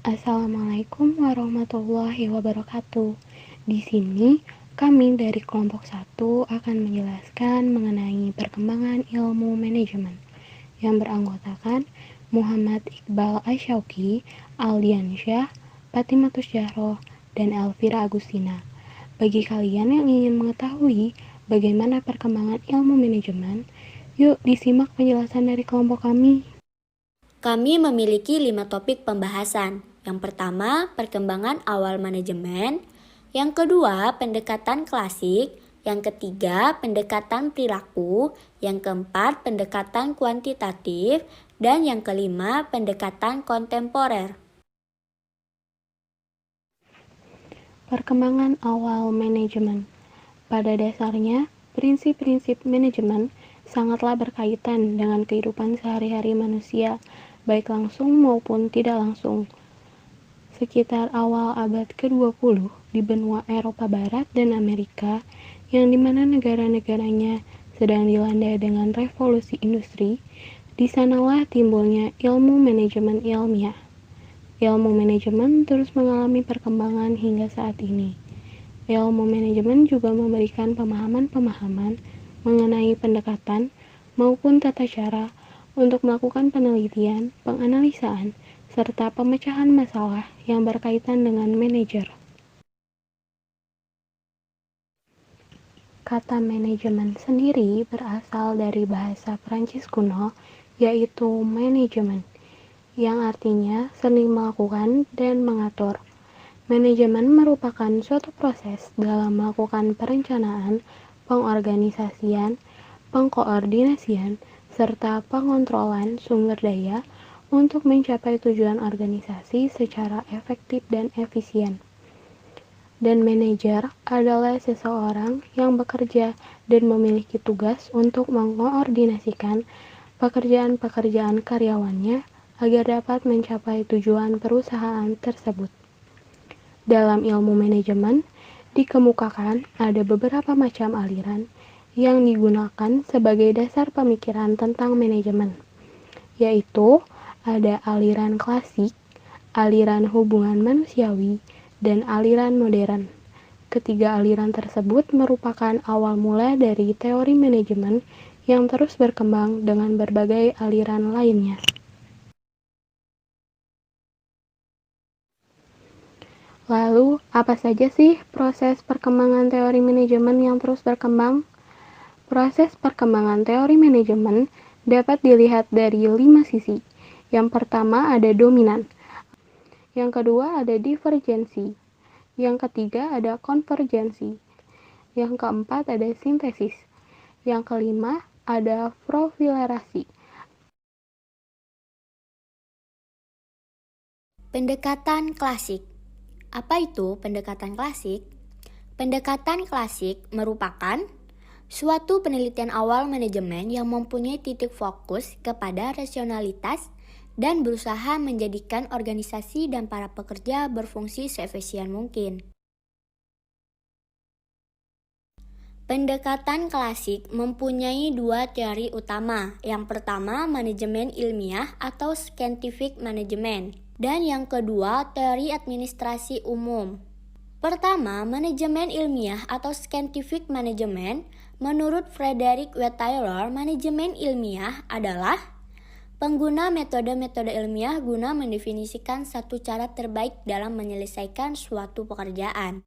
Assalamualaikum warahmatullahi wabarakatuh. Di sini, kami dari kelompok 1 akan menjelaskan mengenai perkembangan ilmu manajemen yang beranggotakan Muhammad Iqbal Asyauqi, Aldiansyah, Fatimatus Zahroh, dan Elvira Agustina. Bagi kalian yang ingin mengetahui bagaimana perkembangan ilmu manajemen, yuk disimak penjelasan dari kelompok kami. Kami memiliki 5 topik pembahasan. Yang pertama, perkembangan awal manajemen. Yang kedua, pendekatan klasik. Yang ketiga, pendekatan perilaku. Yang keempat, pendekatan kuantitatif. Dan yang kelima, pendekatan kontemporer. Perkembangan awal manajemen. Pada dasarnya, prinsip-prinsip manajemen sangatlah berkaitan dengan kehidupan sehari-hari manusia, baik langsung maupun tidak langsung. Sekitar awal abad ke-20 di benua Eropa Barat dan Amerika, yang dimana negara-negaranya sedang dilanda dengan revolusi industri, di sanalah timbulnya ilmu manajemen ilmiah. Ilmu manajemen terus mengalami perkembangan hingga saat ini. Ilmu manajemen juga memberikan pemahaman-pemahaman mengenai pendekatan maupun tata cara untuk melakukan penelitian, penganalisaan, serta pemecahan masalah yang berkaitan dengan manajer. Kata manajemen sendiri berasal dari bahasa Prancis kuno, yaitu manajemen, yang artinya seni melakukan dan mengatur. Manajemen merupakan suatu proses dalam melakukan perencanaan, pengorganisasian, pengkoordinasian, serta pengontrolan sumber daya untuk mencapai tujuan organisasi secara efektif dan efisien. Dan manajer adalah seseorang yang bekerja dan memiliki tugas untuk mengkoordinasikan pekerjaan-pekerjaan karyawannya agar dapat mencapai tujuan perusahaan tersebut. Dalam ilmu manajemen, dikemukakan ada beberapa macam aliran yang digunakan sebagai dasar pemikiran tentang manajemen, yaitu ada aliran klasik, aliran hubungan manusiawi, dan aliran modern. Ketiga aliran tersebut merupakan awal mula dari teori manajemen yang terus berkembang dengan berbagai aliran lainnya. Lalu, apa saja sih proses perkembangan teori manajemen yang terus berkembang? Proses perkembangan teori manajemen dapat dilihat dari 5 sisi. Yang pertama ada dominan. Yang kedua ada divergensi. Yang ketiga ada konvergensi. Yang keempat ada sintesis. Yang kelima ada profilerasi. Pendekatan klasik. Apa itu pendekatan klasik? Pendekatan klasik merupakan suatu penelitian awal manajemen yang mempunyai titik fokus kepada rasionalitas dan berusaha menjadikan organisasi dan para pekerja berfungsi seefisien mungkin. Pendekatan klasik mempunyai dua teori utama. Yang pertama, manajemen ilmiah atau scientific management, dan yang kedua, teori administrasi umum. Pertama, manajemen ilmiah atau scientific management. Menurut Frederick W. Taylor, manajemen ilmiah adalah pengguna metode-metode ilmiah guna mendefinisikan satu cara terbaik dalam menyelesaikan suatu pekerjaan.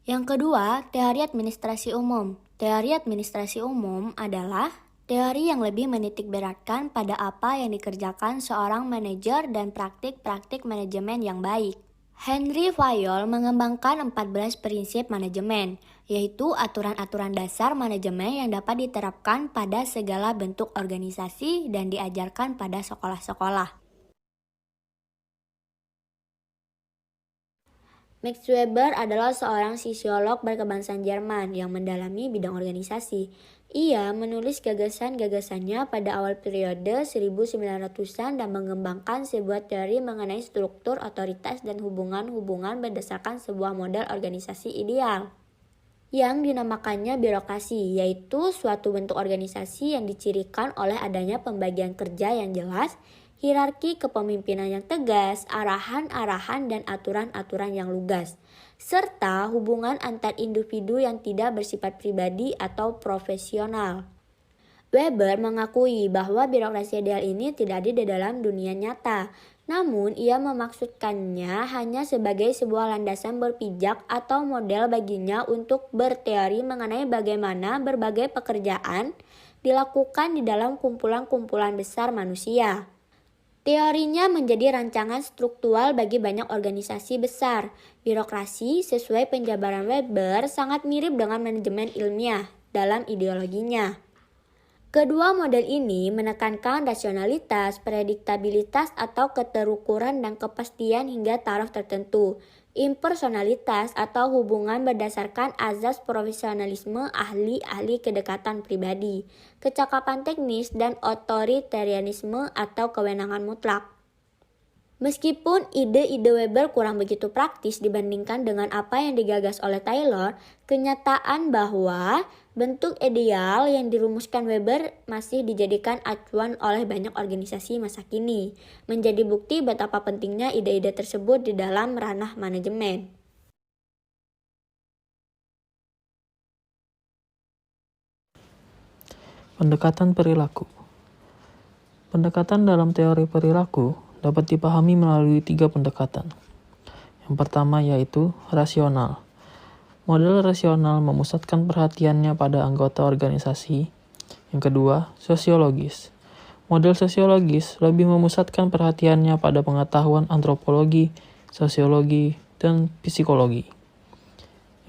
Yang kedua, teori administrasi umum. Teori administrasi umum adalah teori yang lebih menitikberatkan pada apa yang dikerjakan seorang manajer dan praktik-praktik manajemen yang baik. Henry Fayol mengembangkan 14 prinsip manajemen, yaitu aturan-aturan dasar manajemen yang dapat diterapkan pada segala bentuk organisasi dan diajarkan pada sekolah-sekolah. Max Weber adalah seorang sosiolog berkebangsaan Jerman yang mendalami bidang organisasi. Ia menulis gagasan-gagasannya pada awal periode 1900-an dan mengembangkan sebuah teori mengenai struktur otoritas dan hubungan-hubungan berdasarkan sebuah model organisasi ideal. yang dinamakannya birokrasi, yaitu suatu bentuk organisasi yang dicirikan oleh adanya pembagian kerja yang jelas, hierarki kepemimpinan yang tegas, arahan-arahan dan aturan-aturan yang lugas, serta hubungan antar individu yang tidak bersifat pribadi atau profesional. Weber mengakui bahwa birokrasi ideal ini tidak ada di dalam dunia nyata, namun ia memaksudkannya hanya sebagai sebuah landasan berpijak atau model baginya untuk berteori mengenai bagaimana berbagai pekerjaan dilakukan di dalam kumpulan-kumpulan besar manusia. Teorinya menjadi rancangan struktural bagi banyak organisasi besar. Birokrasi sesuai penjabaran Weber sangat mirip dengan manajemen ilmiah dalam ideologinya. Kedua model ini menekankan rasionalitas, prediktabilitas atau keterukuran dan kepastian hingga taraf tertentu, impersonalitas atau hubungan berdasarkan azas profesionalisme ahli-ahli kedekatan pribadi, kecakapan teknis dan otoritarianisme atau kewenangan mutlak. Meskipun ide-ide Weber kurang begitu praktis dibandingkan dengan apa yang digagas oleh Taylor, kenyataan bahwa bentuk ideal yang dirumuskan Weber masih dijadikan acuan oleh banyak organisasi masa kini, menjadi bukti betapa pentingnya ide-ide tersebut di dalam ranah manajemen. Pendekatan perilaku. Pendekatan dalam teori perilaku dapat dipahami melalui 3 pendekatan. Yang pertama yaitu rasional. Model rasional memusatkan perhatiannya pada anggota organisasi. Yang kedua, sosiologis. Model sosiologis lebih memusatkan perhatiannya pada pengetahuan antropologi, sosiologi, dan psikologi.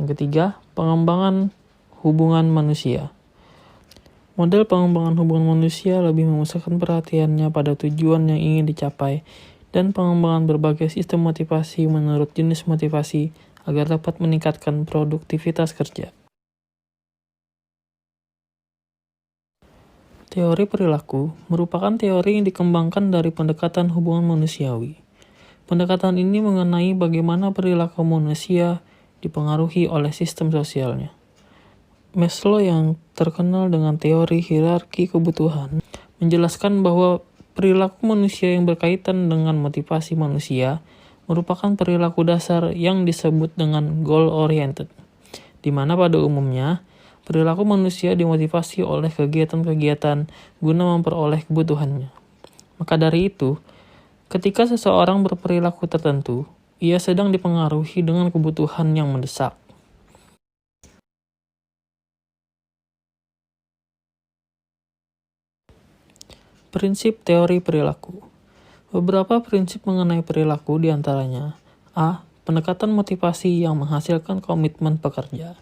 Yang ketiga, pengembangan hubungan manusia. Model pengembangan hubungan manusia lebih memusatkan perhatiannya pada tujuan yang ingin dicapai dan pengembangan berbagai sistem motivasi menurut jenis motivasi agar dapat meningkatkan produktivitas kerja. Teori perilaku merupakan teori yang dikembangkan dari pendekatan hubungan manusiawi. Pendekatan ini mengenai bagaimana perilaku manusia dipengaruhi oleh sistem sosialnya. Maslow yang terkenal dengan teori hierarki kebutuhan menjelaskan bahwa perilaku manusia yang berkaitan dengan motivasi manusia merupakan perilaku dasar yang disebut dengan goal-oriented, di mana pada umumnya perilaku manusia dimotivasi oleh kegiatan-kegiatan guna memperoleh kebutuhannya. Maka dari itu, ketika seseorang berperilaku tertentu, ia sedang dipengaruhi dengan kebutuhan yang mendesak. Prinsip teori perilaku. Beberapa prinsip mengenai perilaku diantaranya A. Pendekatan motivasi yang menghasilkan komitmen pekerja.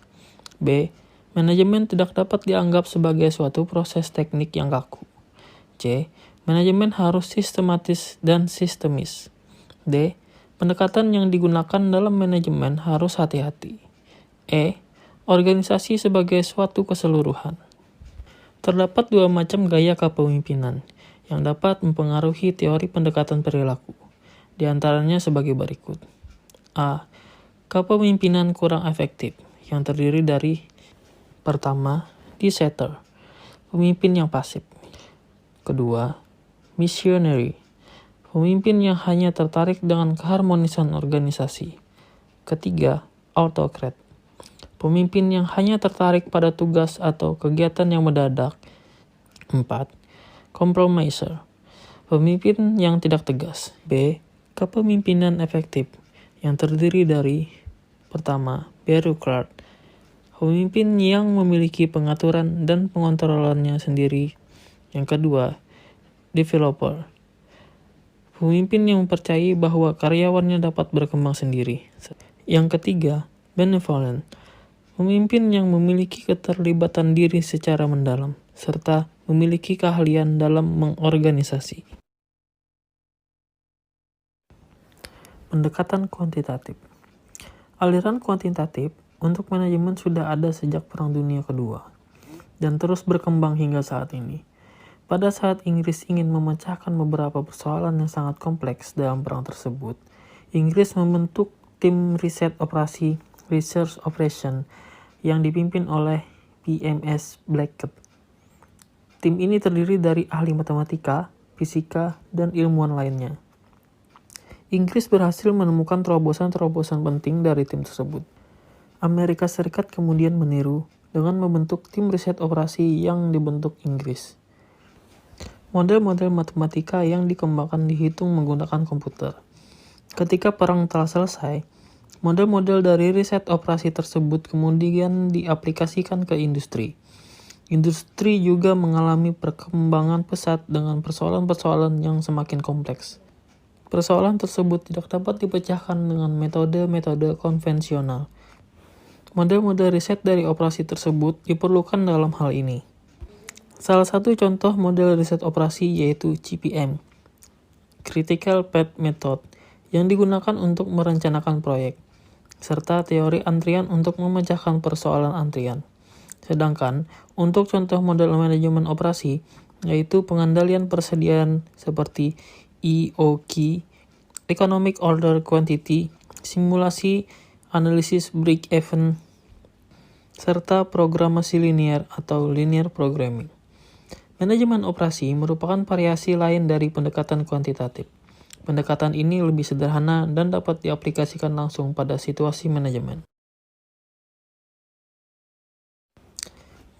B. Manajemen tidak dapat dianggap sebagai suatu proses teknik yang kaku. C. Manajemen harus sistematis dan sistemis. D. Pendekatan yang digunakan dalam manajemen harus hati-hati. E. Organisasi sebagai suatu keseluruhan. Terdapat 2 macam gaya kepemimpinan yang dapat mempengaruhi teori pendekatan perilaku. Di antaranya sebagai berikut. A. Kepemimpinan kurang efektif, yang terdiri dari pertama, dissenter, pemimpin yang pasif. Kedua, missionary, pemimpin yang hanya tertarik dengan keharmonisan organisasi. Ketiga, autocrat, pemimpin yang hanya tertarik pada tugas atau kegiatan yang mendadak. 4. Compromiser, pemimpin yang tidak tegas. B. Kepemimpinan efektif, yang terdiri dari pertama, bureaucrat, pemimpin yang memiliki pengaturan dan pengontrolannya sendiri. Yang kedua, developer, pemimpin yang mempercayai bahwa karyawannya dapat berkembang sendiri. Yang ketiga, benevolent, pemimpin yang memiliki keterlibatan diri secara mendalam, serta memiliki keahlian dalam mengorganisasi. Pendekatan kuantitatif. Aliran kuantitatif untuk manajemen sudah ada sejak Perang Dunia Kedua dan terus berkembang hingga saat ini. Pada saat Inggris ingin memecahkan beberapa persoalan yang sangat kompleks dalam perang tersebut, Inggris membentuk tim riset operasi (Research Operation) yang dipimpin oleh BMS Blackett. Tim ini terdiri dari ahli matematika, fisika, dan ilmuwan lainnya. Inggris berhasil menemukan terobosan-terobosan penting dari tim tersebut. Amerika Serikat kemudian meniru dengan membentuk tim riset operasi yang dibentuk Inggris. Model-model matematika yang dikembangkan dihitung menggunakan komputer. Ketika perang telah selesai, model-model dari riset operasi tersebut kemudian diaplikasikan ke industri. Industri juga mengalami perkembangan pesat dengan persoalan-persoalan yang semakin kompleks. Persoalan tersebut tidak dapat dipecahkan dengan metode-metode konvensional. Model-model riset dari operasi tersebut diperlukan dalam hal ini. Salah satu contoh model riset operasi yaitu CPM, Critical Path Method, yang digunakan untuk merencanakan proyek, serta teori antrian untuk memecahkan persoalan antrian. Sedangkan untuk contoh model manajemen operasi, yaitu pengendalian persediaan seperti EOQ, Economic Order Quantity, simulasi analisis break-even, serta programasi linear atau linear programming. Manajemen operasi merupakan variasi lain dari pendekatan kuantitatif. Pendekatan ini lebih sederhana dan dapat diaplikasikan langsung pada situasi manajemen.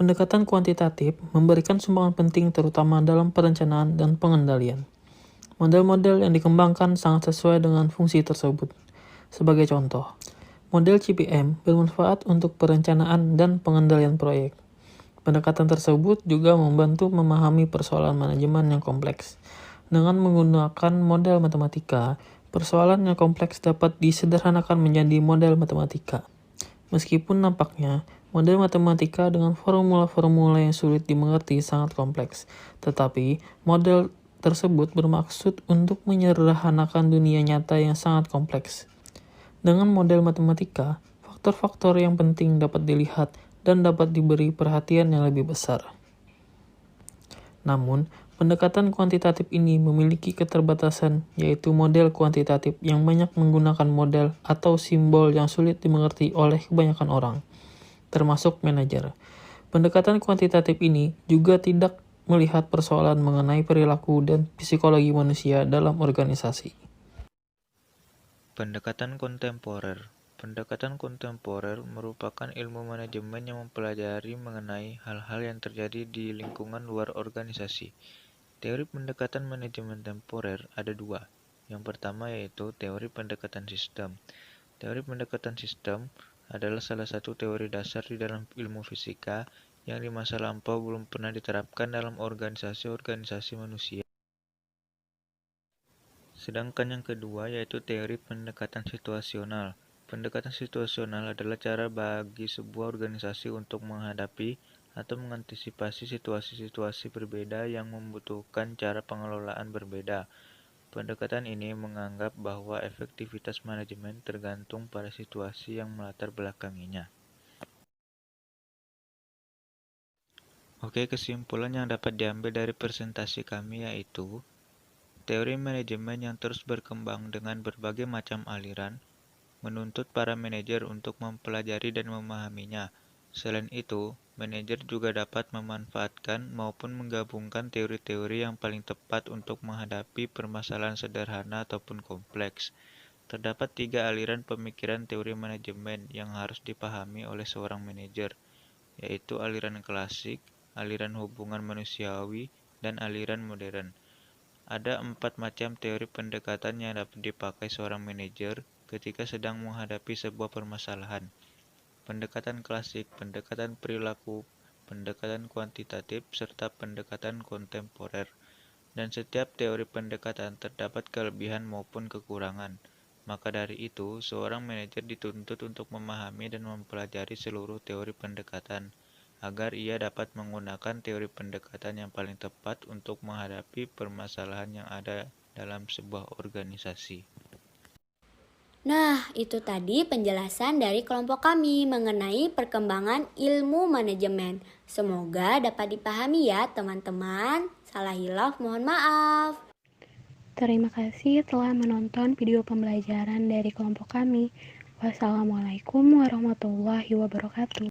Pendekatan kuantitatif memberikan sumbangan penting terutama dalam perencanaan dan pengendalian. Model-model yang dikembangkan sangat sesuai dengan fungsi tersebut. Sebagai contoh, model CPM bermanfaat untuk perencanaan dan pengendalian proyek. Pendekatan tersebut juga membantu memahami persoalan manajemen yang kompleks. Dengan menggunakan model matematika, persoalan yang kompleks dapat disederhanakan menjadi model matematika. Meskipun nampaknya, model matematika dengan formula-formula yang sulit dimengerti sangat kompleks, tetapi model tersebut bermaksud untuk menyederhanakan dunia nyata yang sangat kompleks. Dengan model matematika, faktor-faktor yang penting dapat dilihat dan dapat diberi perhatian yang lebih besar. Namun, pendekatan kuantitatif ini memiliki keterbatasan, yaitu model kuantitatif yang banyak menggunakan model atau simbol yang sulit dimengerti oleh kebanyakan orang, termasuk manajer. Pendekatan kuantitatif ini juga tidak melihat persoalan mengenai perilaku dan psikologi manusia dalam organisasi. Pendekatan kontemporer. Pendekatan kontemporer merupakan ilmu manajemen yang mempelajari mengenai hal-hal yang terjadi di lingkungan luar organisasi. Teori pendekatan manajemen temporer ada dua. Yang pertama yaitu teori pendekatan sistem. Teori pendekatan sistem adalah salah satu teori dasar di dalam ilmu fisika yang di masa lampau belum pernah diterapkan dalam organisasi-organisasi manusia. Sedangkan yang kedua yaitu teori pendekatan situasional. Pendekatan situasional adalah cara bagi sebuah organisasi untuk menghadapi atau mengantisipasi situasi-situasi berbeda yang membutuhkan cara pengelolaan berbeda. Pendekatan ini menganggap bahwa efektivitas manajemen tergantung pada situasi yang melatar belakanginya. Oke, kesimpulan yang dapat diambil dari presentasi kami yaitu teori manajemen yang terus berkembang dengan berbagai macam aliran menuntut para manajer untuk mempelajari dan memahaminya. Selain itu, manajer juga dapat memanfaatkan maupun menggabungkan teori-teori yang paling tepat untuk menghadapi permasalahan sederhana ataupun kompleks. Terdapat 3 aliran pemikiran teori manajemen yang harus dipahami oleh seorang manajer, yaitu aliran klasik, aliran hubungan manusiawi, dan aliran modern. Ada 4 macam teori pendekatan yang dapat dipakai seorang manajer ketika sedang menghadapi sebuah permasalahan. Pendekatan klasik, pendekatan perilaku, pendekatan kuantitatif, serta pendekatan kontemporer. Dan setiap teori pendekatan terdapat kelebihan maupun kekurangan. Maka dari itu, seorang manajer dituntut untuk memahami dan mempelajari seluruh teori pendekatan, agar ia dapat menggunakan teori pendekatan yang paling tepat untuk menghadapi permasalahan yang ada dalam sebuah organisasi. Nah, itu tadi penjelasan dari kelompok kami mengenai perkembangan ilmu manajemen. Semoga dapat dipahami ya teman-teman. Salah hilaf mohon maaf. Terima kasih telah menonton video pembelajaran dari kelompok kami. Wassalamualaikum warahmatullahi wabarakatuh.